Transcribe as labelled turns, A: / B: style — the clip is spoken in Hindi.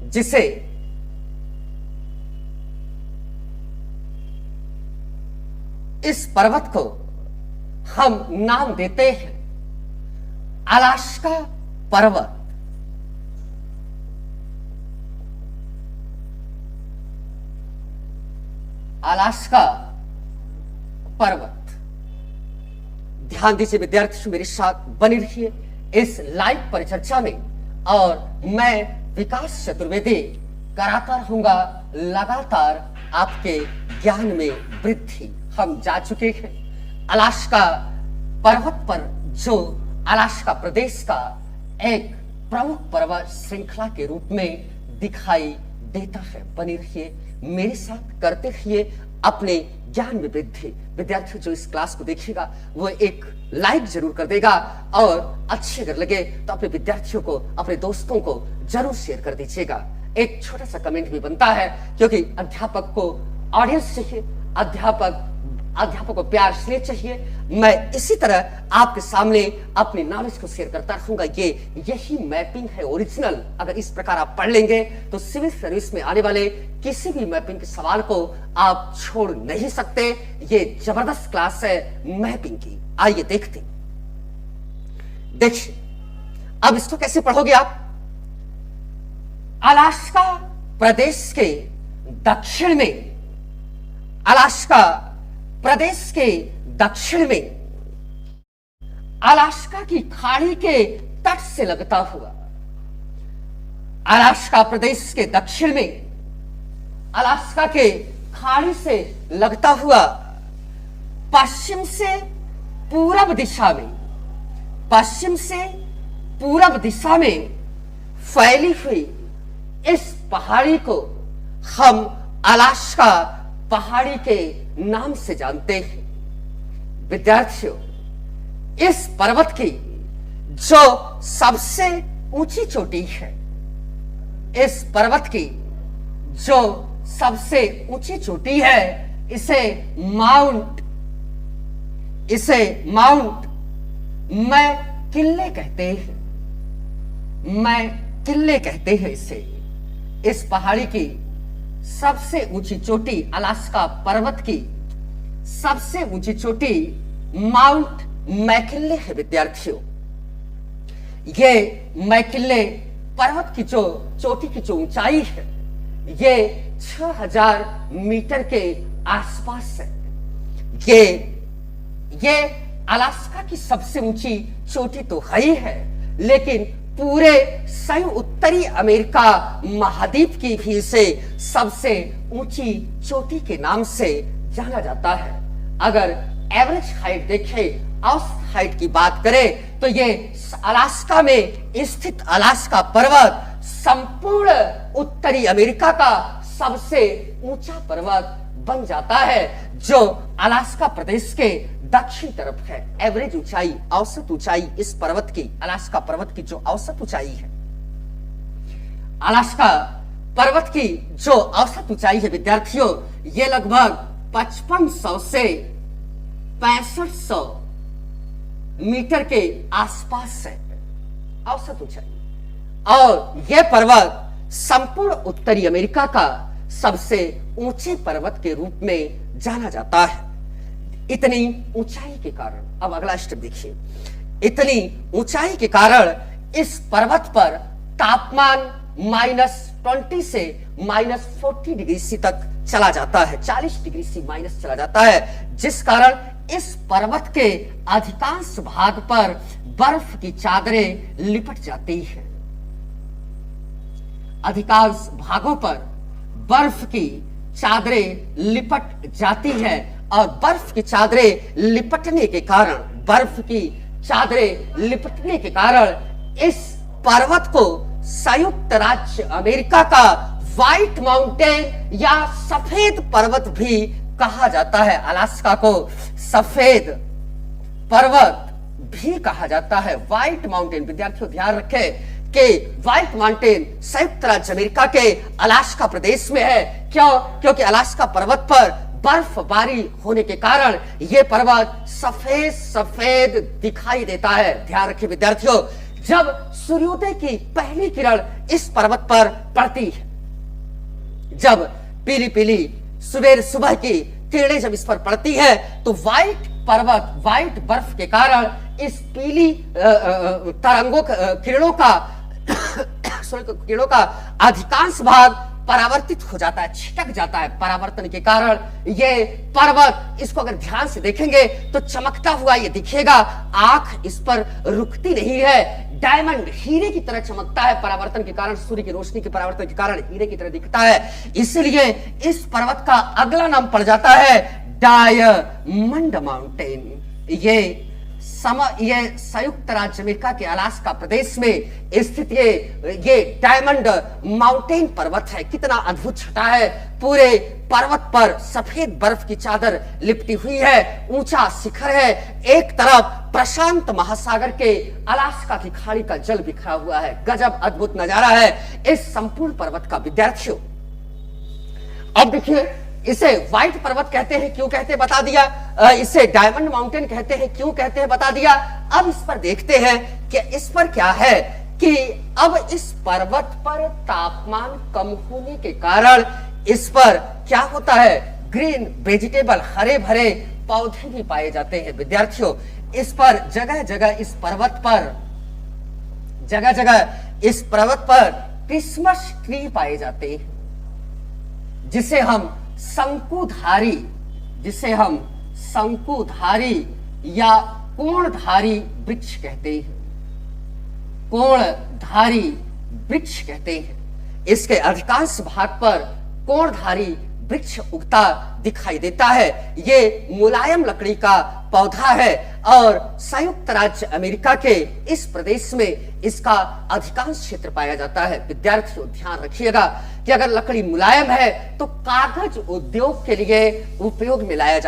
A: जिसे इस पर्वत को हम नाम देते हैं अलास्का पर्वत। अलास्का पर्वत। ध्यान दीजिए विद्यार्थी, मेरे साथ बने रहिए इस लाइव परिचर्चा में, और मैं विकास चतुर्वेदी कराता रहूंगा लगातार आपके ज्ञान में वृद्धि। हम जा चुके हैं अलास्का पर्वत पर, जो अलास्का प्रदेश का एक प्रमुख पर्वत श्रृंखला के रूप में दिखाई देता है। बने रहिए मेरे साथ, करते रहिए अपने ज्ञान में वृद्धि। विद्यार्थी जो इस क्लास को देखेगा वो एक लाइक जरूर कर देगा, और अच्छे अगर लगे तो अपने विद्यार्थियों को, अपने दोस्तों को जरूर शेयर कर दीजिएगा। एक छोटा सा कमेंट भी बनता है, क्योंकि अध्यापक को ऑडियंस चाहिए, अध्यापक को प्यार इसलिए चाहिए। मैं इसी तरह आपके सामने अपनी नॉलेज को शेयर करता रहूंगा। यही मैपिंग है ओरिजिनल। अगर इस प्रकार आप पढ़ लेंगे तो सिविल सर्विस में आने वाले किसी भी मैपिंग के सवाल को आप छोड़ नहीं सकते। ये जबरदस्त क्लास है मैपिंग की। आइए देखते, देखिए अब इसको कैसे पढ़ोगे आप। अलास्का प्रदेश के दक्षिण में, अलास्का प्रदेश के दक्षिण में, अलास्का की खाड़ी के तट से लगता हुआ, अलास्का प्रदेश के दक्षिण में, अलास्का के खाड़ी से लगता हुआ, पश्चिम से पूरब दिशा में, पश्चिम से पूरब दिशा में फैली हुई इस पहाड़ी को हम अलास्का पहाड़ी के नाम से जानते हैं। विद्यार्थियों, इस पर्वत की जो सबसे ऊंची चोटी है, इस पर्वत की जो सबसे ऊंची चोटी है, इसे माउंट मैकिनले कहते हैं। मैकिनले कहते हैं इसे। इस पहाड़ी की सबसे ऊंची चोटी, अलास्का पर्वत की सबसे ऊंची चोटी माउंट मैकिनले है। विद्यार्थियों, ये मैकिनले पर्वत की जो चोटी की जो ऊंचाई है, ये 6000 मीटर के आसपास है। ये अलास्का की सबसे ऊंची चोटी तो है ही है, लेकिन पूरे संयुक्त उत्तरी अमेरिका महाद्वीप की भी इसे सबसे ऊंची चोटी के नाम से जाना जाता है। अगर एवरेज हाइट देखें, औसत हाइट की बात करें, तो ये अलास्का में स्थित अलास्का पर्वत संपूर्ण उत्तरी अमेरिका का सबसे ऊंचा पर्वत बन जाता है, जो अलास्का प्रदेश के दक्षिण तरफ है। एवरेज ऊंचाई, औसत ऊंचाई इस पर्वत की, अलास्का पर्वत की जो औसत ऊंचाई है, अलास्का पर्वत की जो औसत ऊंचाई है विद्यार्थियों, ये लगभग 5500 से 6500 मीटर के आसपास है औसत ऊंचाई। और यह पर्वत संपूर्ण उत्तरी अमेरिका का सबसे ऊंचे पर्वत के रूप में जाना जाता है। इतनी ऊंचाई के कारण, अब अगला स्टेप देखिए, इतनी ऊंचाई के कारण इस पर्वत पर तापमान -20 से -40 डिग्री सी तक चला जाता है, 40 डिग्री सी माइनस चला जाता है, जिस कारण इस पर्वत के अधिकांश भाग पर बर्फ की चादरें लिपट जाती है। अधिकांश भागों पर बर्फ की चादरें लिपट जाती है, और बर्फ की चादरें लिपटने के कारण, बर्फ की चादरें लिपटने के कारण इस पर्वत को संयुक्त राज्य अमेरिका का व्हाइट माउंटेन या सफेद पर्वत भी कहा जाता है। अलास्का को सफेद पर्वत भी कहा जाता है, व्हाइट माउंटेन। विद्यार्थियों ध्यान रखें कि व्हाइट माउंटेन संयुक्त राज्य अमेरिका के अलास्का प्रदेश में है। क्यों? क्योंकि अलास्का पर्वत पर बर्फबारी होने के कारण यह पर्वत सफेद सफेद दिखाई देता है। ध्यान रखिए विद्यार्थियों, जब सूर्योदय की पहली किरण इस पर्वत पर पड़ती है, जब पीली पीली सुबह सुबह की किरणें जब इस पर पड़ती है, तो व्हाइट पर्वत, व्हाइट बर्फ के कारण इस पीली तरंगों किरणों का अधिकांश भाग परावर्तित हो जाता है, छिटक जाता है। परावर्तन के कारण ये पर्वत, इसको अगर ध्यान से देखेंगे तो चमकता हुआ ये दिखेगा, आंख इस पर रुकती नहीं है। डायमंड हीरे की तरह चमकता है, परावर्तन के कारण, सूर्य की रोशनी के परावर्तन के कारण हीरे की तरह दिखता है। इसलिए इस पर्वत का अगला नाम पड़ जाता है डायमंड माउंटेन। ये संयुक्त राज्य अमेरिका के अलास्का प्रदेश में स्थित ये डायमंड माउंटेन पर्वत है। कितना अद्भुत छटा है, पूरे पर्वत पर सफेद बर्फ की चादर लिपटी हुई है, ऊंचा शिखर है, एक तरफ प्रशांत महासागर के अलास्का की खाड़ी का जल बिखरा हुआ है। गजब अद्भुत नजारा है इस संपूर्ण पर्वत का विद्यार्थियों। अब देखिए, इसे व्हाइट पर्वत कहते हैं, क्यों कहते हैं बता दिया, इसे डायमंड माउंटेन कहते हैं, क्यों कहते हैं बता दिया। अब इस पर देखते हैं कि इस पर क्या है कि अब इस पर्वत पर तापमान कम होने के कारण इस पर क्या होता है, ग्रीन वेजिटेबल, हरे भरे पौधे भी पाए जाते हैं। विद्यार्थियों, इस पर जगह जगह इस पर्वत पर क्रिसमस ट्री पाए जाते हैं, जिसे हम शंकुधारी या कोणधारी वृक्ष कहते हैं। कोणधारी वृक्ष कहते हैं। इसके अधिकांश भाग पर कोणधारी वृक्ष उगता दिखाई देता है। ये मुलायम लकड़ी का पौधा है और संयुक्त राज्य अमेरिका के इस प्रदेश में इसका अधिकांश क्षेत्र पाया जाता है। विद्यार्थियों, ध्यान रखिएगा कि अगर लकड़ी मुलायम है तो कागज उद्योग के लिए उपयोग में लाया जाता है।